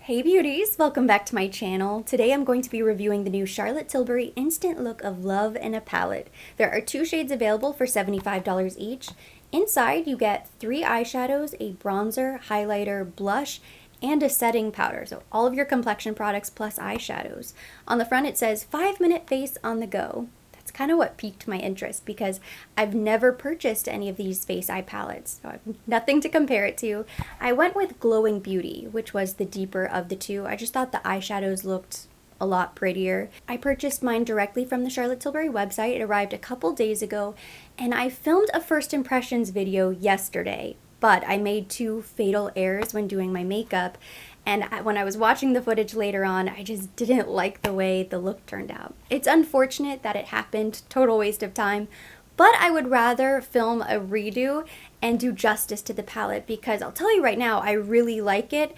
Hey beauties, welcome back to my channel. Today I'm going to be reviewing the new Charlotte Tilbury Instant Look of Love in a palette. There are two shades available for $75 each. Inside you get 3 eyeshadows, a bronzer, highlighter, blush, and a setting powder. So all of your complexion products plus eyeshadows. On the front it says 5-minute face on the go. That's kind of what piqued my interest because I've never purchased any of these face eye palettes, so I have nothing to compare it to. I went with Glowing Beauty, which was the deeper of the two. I just thought the eyeshadows looked a lot prettier. I purchased mine directly from the Charlotte Tilbury website. It arrived a couple days ago, and I filmed a first impressions video yesterday, but I made 2 fatal errors when doing my makeup. And when I was watching the footage later on, I just didn't like the way the look turned out. It's unfortunate that it happened, total waste of time, but I would rather film a redo and do justice to the palette because I'll tell you right now, I really like it.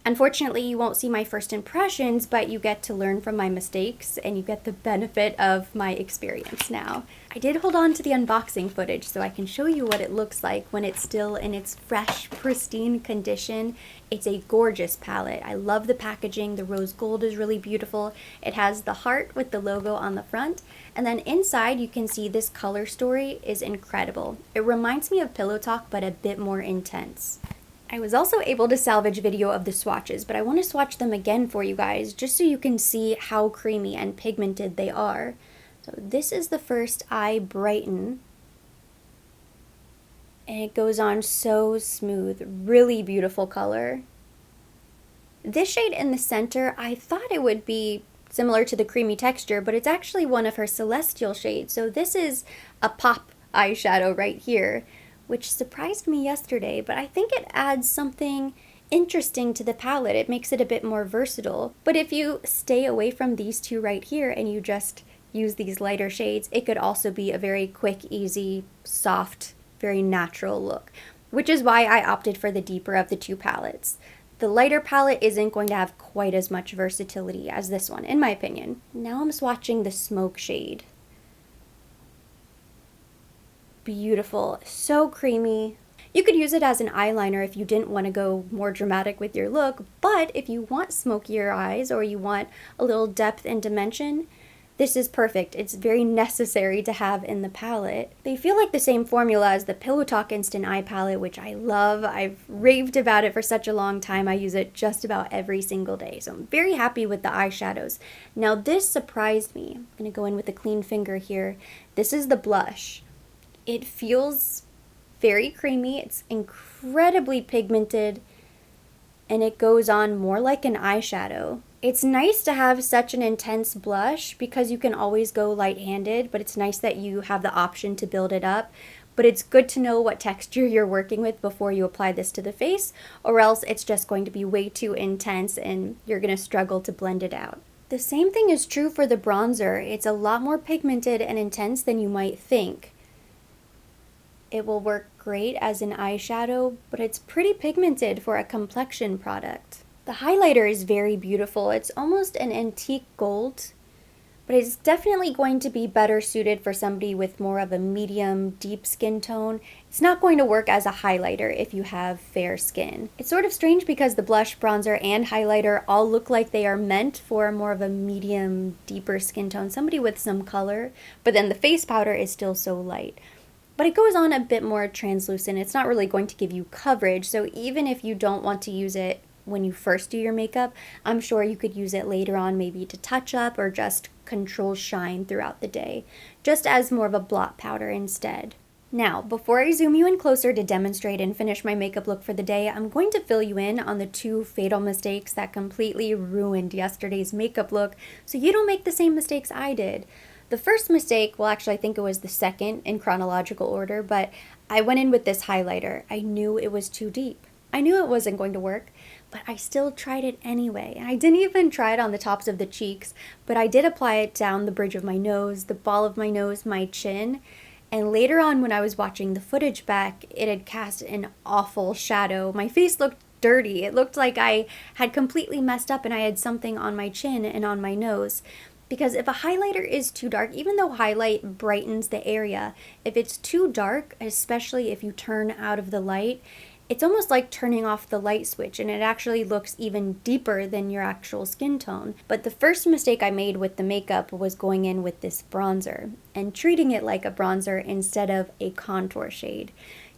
Unfortunately, you won't see my first impressions, but you get to learn from my mistakes and you get the benefit of my experience now. I did hold on to the unboxing footage so I can show you what it looks like when it's still in its fresh, pristine condition. It's a gorgeous palette. I love the packaging. The rose gold is really beautiful. It has the heart with the logo on the front. And then inside you can see this color story is incredible. It reminds me of Pillow Talk, but a bit more intense. I was also able to salvage video of the swatches, but I want to swatch them again for you guys just so you can see how creamy and pigmented they are. So this is the first Eye Brighten, and it goes on so smooth, really beautiful color. This shade in the center, I thought it would be similar to the creamy texture, but it's actually one of her celestial shades. So this is a pop eyeshadow right here, which surprised me yesterday, but I think it adds something interesting to the palette. It makes it a bit more versatile. But if you stay away from these two right here and you just use these lighter shades, it could also be a very quick, easy, soft, very natural look, which is why I opted for the deeper of the two palettes. The lighter palette isn't going to have quite as much versatility as this one, in my opinion. Now I'm swatching the Smoke shade. Beautiful, so creamy. You could use it as an eyeliner if you didn't want to go more dramatic with your look, but if you want smokier eyes or you want a little depth and dimension, this is perfect. It's very necessary to have in the palette. They feel like the same formula as the Pillow Talk Instant Eye Palette, which I love. I've raved about it for such a long time. I use it just about every single day, so I'm very happy with the eyeshadows. Now this surprised me. I'm gonna go in with a clean finger here. This is the blush. It feels very creamy, it's incredibly pigmented, and it goes on more like an eyeshadow. It's nice to have such an intense blush because you can always go light-handed, but it's nice that you have the option to build it up. But it's good to know what texture you're working with before you apply this to the face, or else it's just going to be way too intense and you're going to struggle to blend it out. The same thing is true for the bronzer. It's a lot more pigmented and intense than you might think. It will work great as an eyeshadow, but it's pretty pigmented for a complexion product. The highlighter is very beautiful. It's almost an antique gold, but it's definitely going to be better suited for somebody with more of a medium, deep skin tone. It's not going to work as a highlighter if you have fair skin. It's sort of strange because the blush, bronzer, and highlighter all look like they are meant for more of a medium, deeper skin tone, somebody with some color, but then the face powder is still so light. But it goes on a bit more translucent. It's not really going to give you coverage, so even if you don't want to use it when you first do your makeup, I'm sure you could use it later on maybe to touch up or just control shine throughout the day, just as more of a blot powder instead. Now, before I zoom you in closer to demonstrate and finish my makeup look for the day, I'm going to fill you in on the 2 fatal mistakes that completely ruined yesterday's makeup look so you don't make the same mistakes I did. The first mistake, well actually I think it was the second in chronological order, but I went in with this highlighter. I knew it was too deep. I knew it wasn't going to work, but I still tried it anyway. And I didn't even try it on the tops of the cheeks, but I did apply it down the bridge of my nose, the ball of my nose, my chin. And later on when I was watching the footage back, it had cast an awful shadow. My face looked dirty. It looked like I had completely messed up and I had something on my chin and on my nose. Because if a highlighter is too dark, even though highlight brightens the area, if it's too dark, especially if you turn out of the light, It's almost like turning off the light switch, and it actually looks even deeper than your actual skin tone. But the first mistake I made with the makeup was going in with this bronzer and treating it like a bronzer instead of a contour shade.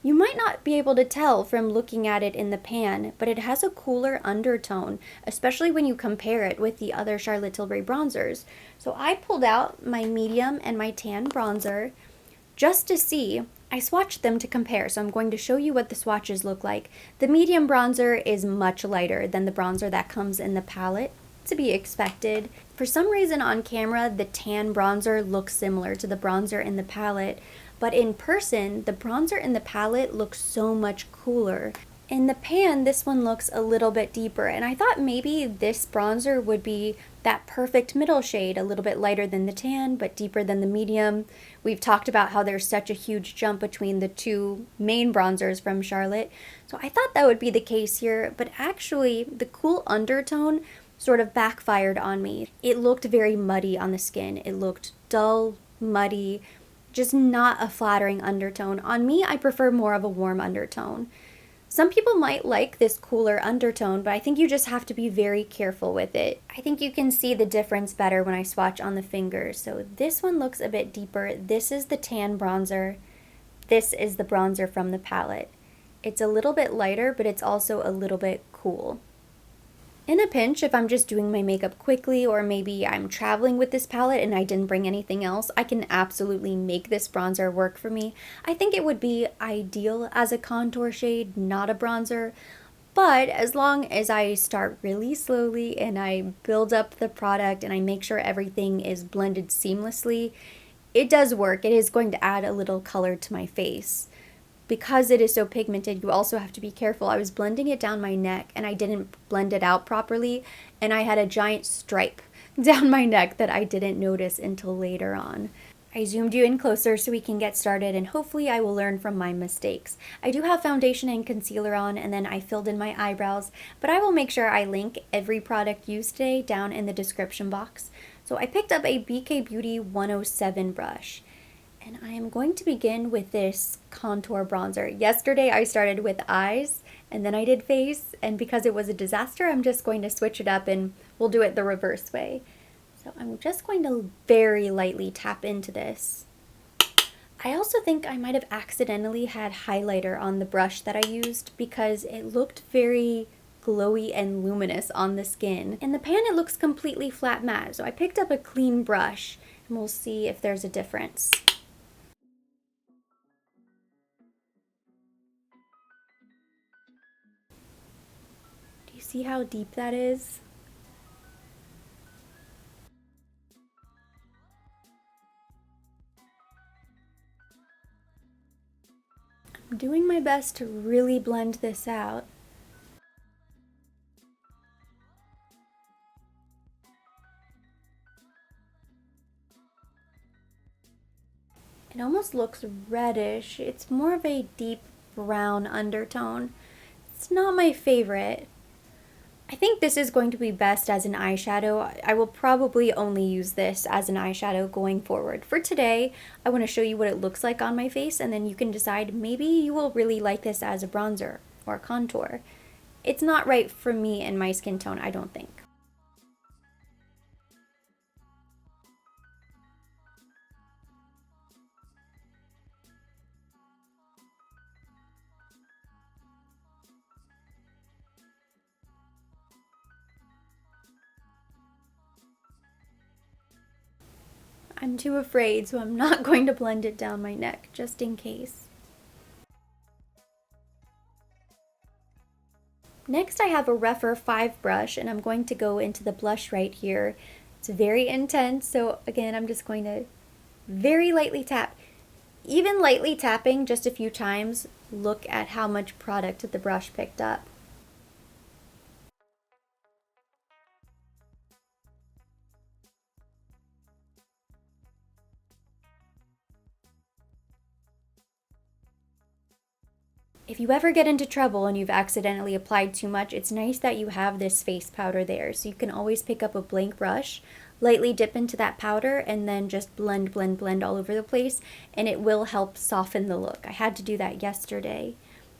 You might not be able to tell from looking at it in the pan, but it has a cooler undertone, especially when you compare it with the other Charlotte Tilbury bronzers. So I pulled out my medium and my tan bronzer just to see. I swatched them to compare, so I'm going to show you what the swatches look like. The medium bronzer is much lighter than the bronzer that comes in the palette, to be expected. For some reason on camera, the tan bronzer looks similar to the bronzer in the palette, but in person, the bronzer in the palette looks so much cooler. In the pan, this one looks a little bit deeper, and I thought maybe this bronzer would be that perfect middle shade, a little bit lighter than the tan, but deeper than the medium. We've talked about how there's such a huge jump between the two main bronzers from Charlotte, so I thought that would be the case here, but actually, the cool undertone sort of backfired on me. It looked very muddy on the skin. It looked dull, muddy, just not a flattering undertone. On me, I prefer more of a warm undertone. Some people might like this cooler undertone, but I think you just have to be very careful with it. I think you can see the difference better when I swatch on the fingers. So this one looks a bit deeper. This is the tan bronzer. This is the bronzer from the palette. It's a little bit lighter, but it's also a little bit cool. In a pinch, if I'm just doing my makeup quickly, or maybe I'm traveling with this palette and I didn't bring anything else, I can absolutely make this bronzer work for me. I think it would be ideal as a contour shade, not a bronzer, but as long as I start really slowly and I build up the product and I make sure everything is blended seamlessly, it does work. It is going to add a little color to my face. Because it is so pigmented, you also have to be careful. I was blending it down my neck and I didn't blend it out properly, and I had a giant stripe down my neck that I didn't notice until later on. I zoomed you in closer so we can get started, and hopefully I will learn from my mistakes. I do have foundation and concealer on, and then I filled in my eyebrows, but I will make sure I link every product used today down in the description box. So I picked up a BK Beauty 107 brush. And I am going to begin with this contour bronzer. Yesterday I started with eyes and then I did face, and because it was a disaster, I'm just going to switch it up and we'll do it the reverse way. So I'm just going to very lightly tap into this. I also think I might have accidentally had highlighter on the brush that I used because it looked very glowy and luminous on the skin. In the pan it looks completely flat matte, so I picked up a clean brush and we'll see if there's a difference. See how deep that is? I'm doing my best to really blend this out. It almost looks reddish. It's more of a deep brown undertone. It's not my favorite. I think this is going to be best as an eyeshadow. I will probably only use this as an eyeshadow going forward. For today, I want to show you what it looks like on my face, and then you can decide maybe you will really like this as a bronzer or a contour. It's not right for me and my skin tone, I don't think. I'm too afraid, so I'm not going to blend it down my neck, just in case. Next I have a Rephr 5 brush, and I'm going to go into the blush right here. It's very intense, so again, I'm just going to very lightly tap. Even lightly tapping just a few times, look at how much product the brush picked up. If you ever get into trouble and you've accidentally applied too much, it's nice that you have this face powder there. So you can always pick up a blank brush, lightly dip into that powder, and then just blend, blend, blend all over the place, and it will help soften the look. I had to do that yesterday.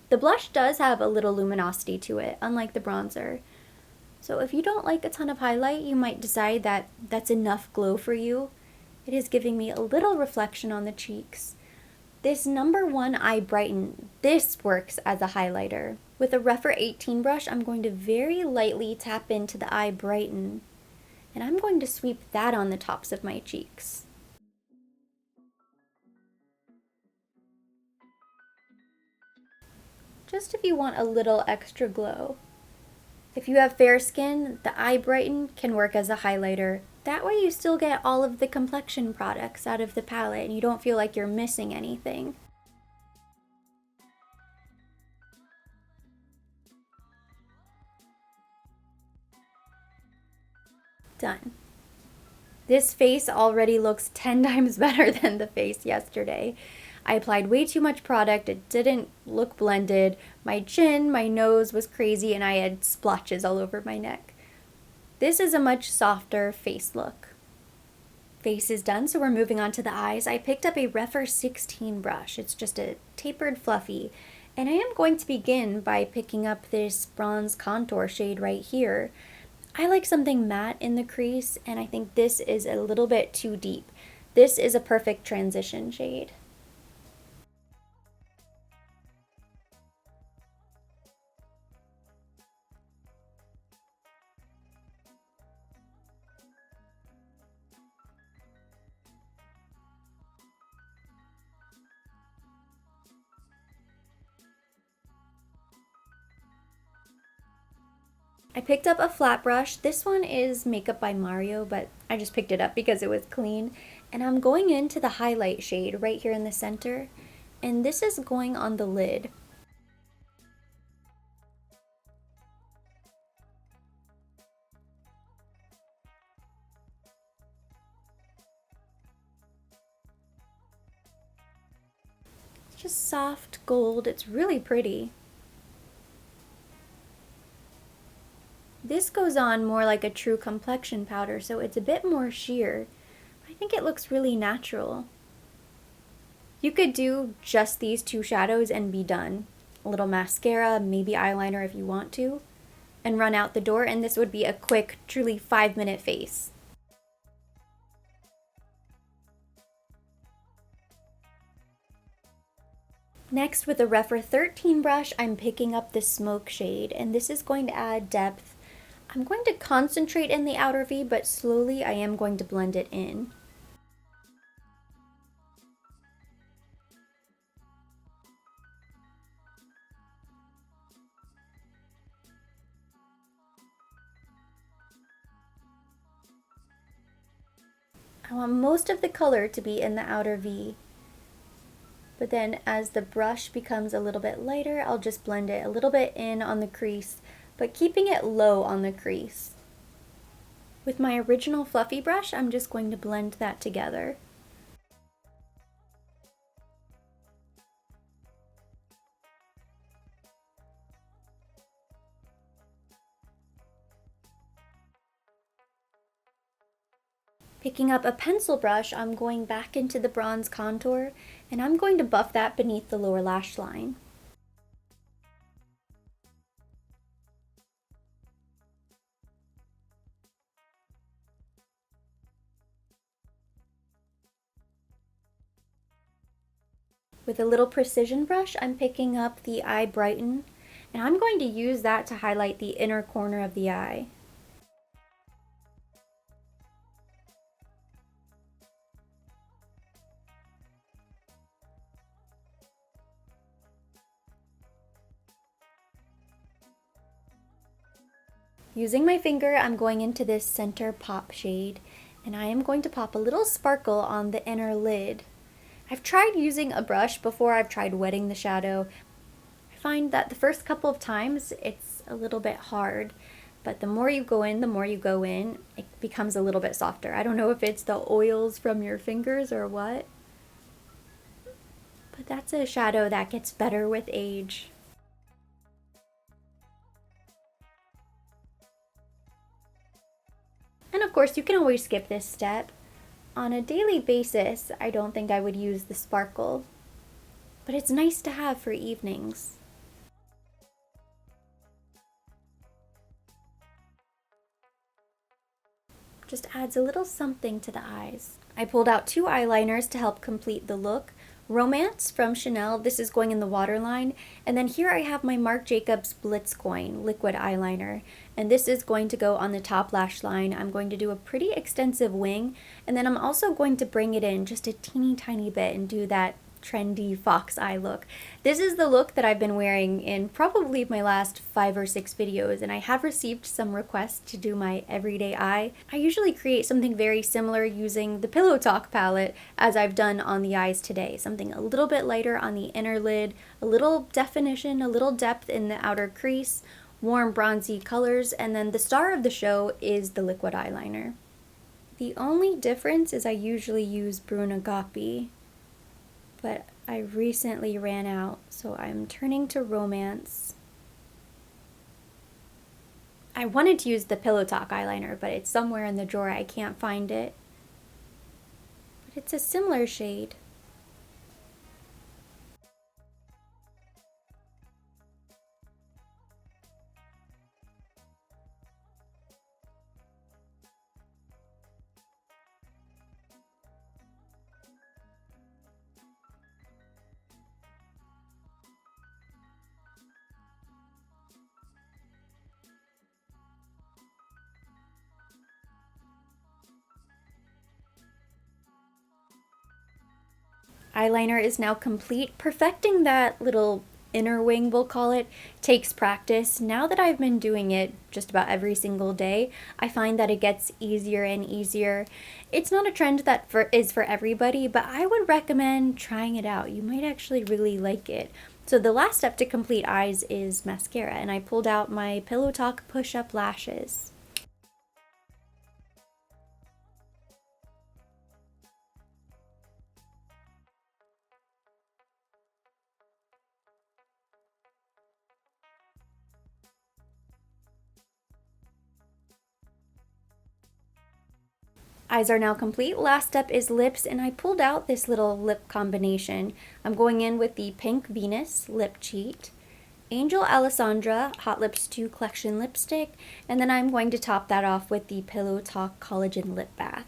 The blush does have a little luminosity to it, unlike the bronzer. So if you don't like a ton of highlight, you might decide that that's enough glow for you. It is giving me a little reflection on the cheeks. This number 1 Eye Brighten, this works as a highlighter. With a Rephr 18 brush, I'm going to very lightly tap into the Eye Brighten, and I'm going to sweep that on the tops of my cheeks. Just if you want a little extra glow. If you have fair skin, the Eye Brighten can work as a highlighter. That way you still get all of the Complexion products out of the palette and you don't feel like you're missing anything. Done. This face already looks 10 times better than the face yesterday. I applied way too much product, it didn't look blended, my chin, my nose was crazy, and I had splotches all over my neck. This is a much softer face look. Face is done, so we're moving on to the eyes. I picked up a Rephr 16 brush. It's just a tapered fluffy, and I am going to begin by picking up this bronze contour shade right here. I like something matte in the crease, and I think this is a little bit too deep. This is a perfect transition shade. I picked up a flat brush. This one is Makeup by Mario, but I just picked it up because it was clean. And I'm going into the highlight shade right here in the center. And this is going on the lid. It's just soft gold. It's really pretty. This goes on more like a true complexion powder, so it's a bit more sheer. I think it looks really natural. You could do just these 2 shadows and be done. A little mascara, maybe eyeliner if you want to, and run out the door, and this would be a quick, truly 5-minute face. Next, with a Rephr 13 brush, I'm picking up the Smoke shade, and this is going to add depth. I'm going to concentrate in the outer V, but slowly I am going to blend it in. I want most of the color to be in the outer V. But then as the brush becomes a little bit lighter, I'll just blend it a little bit in on the crease, but keeping it low on the crease. With my original fluffy brush, I'm just going to blend that together. Picking up a pencil brush, I'm going back into the bronze contour, and I'm going to buff that beneath the lower lash line. With a little precision brush, I'm picking up the Eye Brighten, and I'm going to use that to highlight the inner corner of the eye. Using my finger, I'm going into this center pop shade, and I am going to pop a little sparkle on the inner lid. I've tried using a brush before, I've tried wetting the shadow. I find that the first couple of times it's a little bit hard, but the more you go in, it becomes a little bit softer. I don't know if it's the oils from your fingers or what, but that's a shadow that gets better with age. And of course, you can always skip this step. On a daily basis, I don't think I would use the sparkle, but it's nice to have for evenings. Just adds a little something to the eyes. I pulled out 2 eyeliners to help complete the look. Romance from Chanel, this is going in the waterline, and then here I have my Marc Jacobs Blitz Coin liquid eyeliner, and this is going to go on the top lash line. I'm going to do a pretty extensive wing, and then I'm also going to bring it in just a teeny tiny bit and do that trendy fox eye look. This is the look that I've been wearing in probably my last 5 or 6 videos, and I have received some requests to do my everyday eye. I usually create something very similar using the Pillow Talk palette as I've done on the eyes today. Something a little bit lighter on the inner lid, a little definition, a little depth in the outer crease, warm bronzy colors, and then the star of the show is the liquid eyeliner. The only difference is I usually use Brunagapi, but I recently ran out, so I'm turning to Romance. I wanted to use the Pillow Talk eyeliner, but it's somewhere in the drawer. I can't find it. But it's a similar shade. Eyeliner is now complete. Perfecting that little inner wing, we'll call it, takes practice. Now that I've been doing it just about every single day, I find that it gets easier and easier. It's not a trend that is for everybody, but I would recommend trying it out. You might actually really like it. So the last step to complete eyes is mascara, and I pulled out my Pillow Talk push-up lashes. Eyes are now complete. Last step is lips, and I pulled out this little lip combination. I'm going in with the Pink Venus Lip Cheat, Angel Alessandra Hot Lips 2 Collection Lipstick, and then I'm going to top that off with the Pillow Talk Collagen Lip Bath.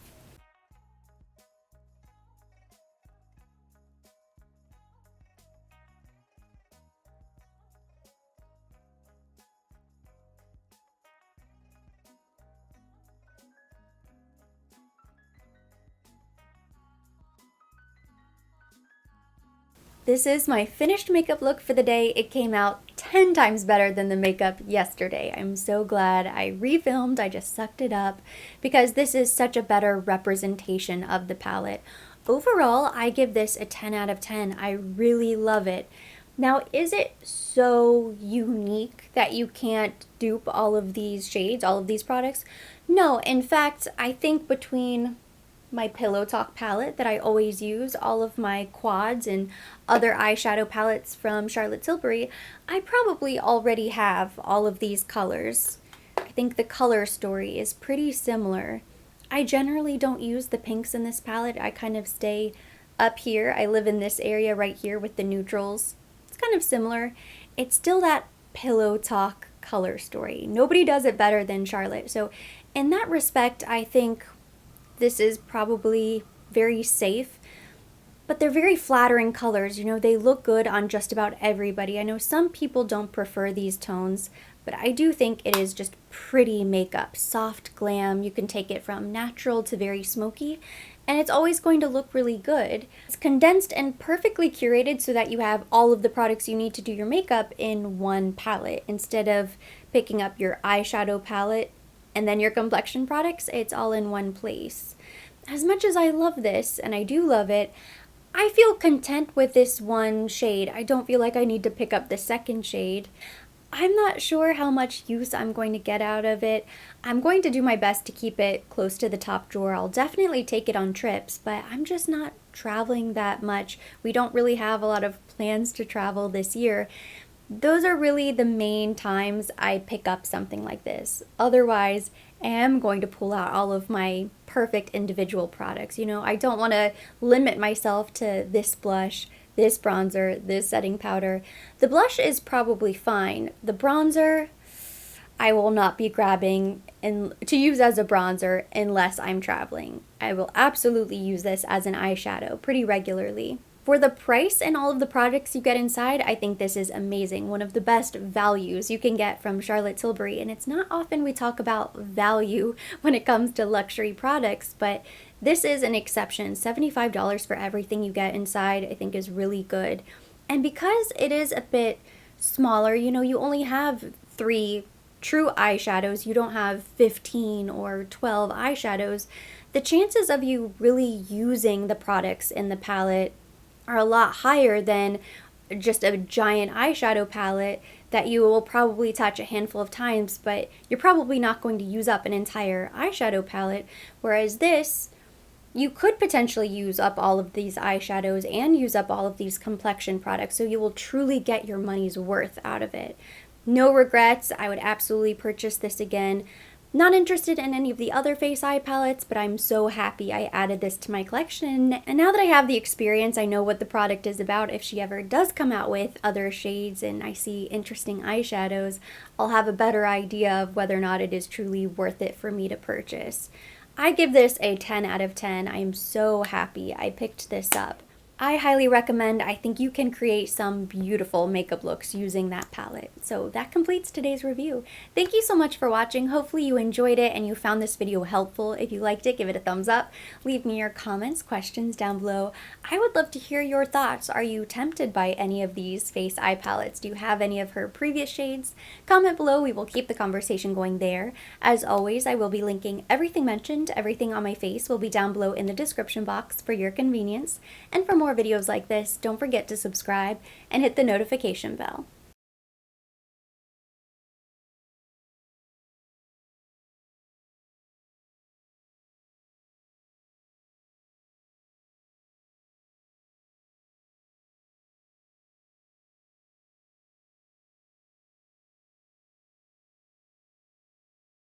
This is my finished makeup look for the day. It came out 10 times better than the makeup yesterday. I'm so glad I refilmed, I just sucked it up, because this is such a better representation of the palette. Overall, I give this a 10 out of 10. I really love it. Now, is it so unique that you can't dupe all of these shades, all of these products? No, in fact, I think between my Pillow Talk palette that I always use, all of my quads and other eyeshadow palettes from Charlotte Tilbury, I probably already have all of these colors. I think the color story is pretty similar. I generally don't use the pinks in this palette. I kind of stay up here. I live in this area right here with the neutrals. It's kind of similar. It's still that Pillow Talk color story. Nobody does it better than Charlotte. So in that respect, I think this is probably very safe, but they're very flattering colors. You know, they look good on just about everybody. I know some people don't prefer these tones, but I do think it is just pretty makeup, soft glam. You can take it from natural to very smoky, and it's always going to look really good. It's condensed and perfectly curated so that you have all of the products you need to do your makeup in one palette. Instead of picking up your eyeshadow palette and then your complexion products, it's all in one place. As much as I love this, and I do love it, I feel content with this one shade. I don't feel like I need to pick up the second shade. I'm not sure how much use I'm going to get out of it. I'm going to do my best to keep it close to the top drawer. I'll definitely take it on trips, but I'm just not traveling that much. We don't really have a lot of plans to travel this year. Those are really the main times I pick up something like this. Otherwise, I am going to pull out all of my perfect individual products. You know, I don't want to limit myself to this blush, this bronzer, this setting powder. The blush is probably fine. The bronzer, I will not be grabbing and to use as a bronzer unless I'm traveling. I will absolutely use this as an eyeshadow pretty regularly. For the price and all of the products you get inside, I think this is amazing. One of the best values you can get from Charlotte Tilbury. And it's not often we talk about value when it comes to luxury products, but this is an exception. $75 for everything you get inside, I think, is really good. And because it is a bit smaller, you only have 3 true eyeshadows, you don't have 15 or 12 eyeshadows, the chances of you really using the products in the palette are a lot higher than just a giant eyeshadow palette that you will probably touch a handful of times, but you're probably not going to use up an entire eyeshadow palette. Whereas this, you could potentially use up all of these eyeshadows and use up all of these complexion products, so you will truly get your money's worth out of it. No regrets. I would absolutely purchase this again. Not interested in any of the other face eye palettes, but I'm so happy I added this to my collection. And now that I have the experience, I know what the product is about. If she ever does come out with other shades and I see interesting eyeshadows, I'll have a better idea of whether or not it is truly worth it for me to purchase. I give this a 10 out of 10. I am so happy I picked this up. I highly recommend. I think you can create some beautiful makeup looks using that palette. So that completes today's review. Thank you so much for watching. Hopefully you enjoyed it and you found this video helpful. If you liked it, give it a thumbs up. Leave me your comments, questions down below. I would love to hear your thoughts. Are you tempted by any of these face eye palettes? Do you have any of her previous shades? Comment below. We will keep the conversation going there. As always, I will be linking everything mentioned. Everything on my face will be down below in the description box for your convenience. And for more videos like this, don't forget to subscribe and hit the notification bell.